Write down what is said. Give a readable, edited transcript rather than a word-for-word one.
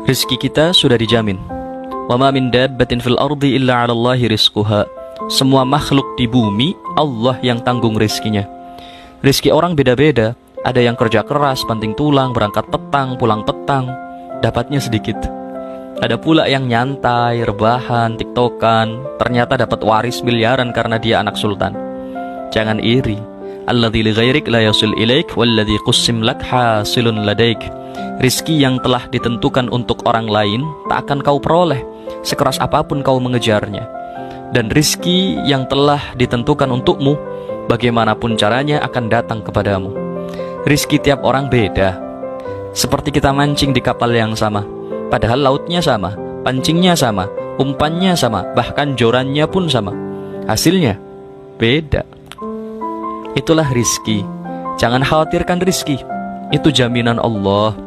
Rizki kita sudah dijamin. Wa ma min dabbatin fil ardi illa 'ala Allahi rizquha. Semua makhluk di bumi Allah yang tanggung rizkinya. Rizki orang beda-beda. Ada yang kerja keras, banting tulang, berangkat petang, pulang petang, dapatnya sedikit. Ada pula yang nyantai, rebahan, tiktokan, ternyata dapat waris miliaran karena dia anak sultan. Jangan iri. Alladzi li ghairik la yasil ilaik walladzi qussim lak hasilun ladaik. Rizki yang telah ditentukan untuk orang lain tak akan kau peroleh sekeras apapun kau mengejarnya. Dan rizki yang telah ditentukan untukmu, bagaimanapun caranya akan datang kepadamu. Rizki tiap orang beda. Seperti kita mancing di kapal yang sama, padahal lautnya sama, pancingnya sama, umpannya sama, bahkan jorannya pun sama. Hasilnya beda. Itulah rizki. Jangan khawatirkan rizki. Itu jaminan Allah.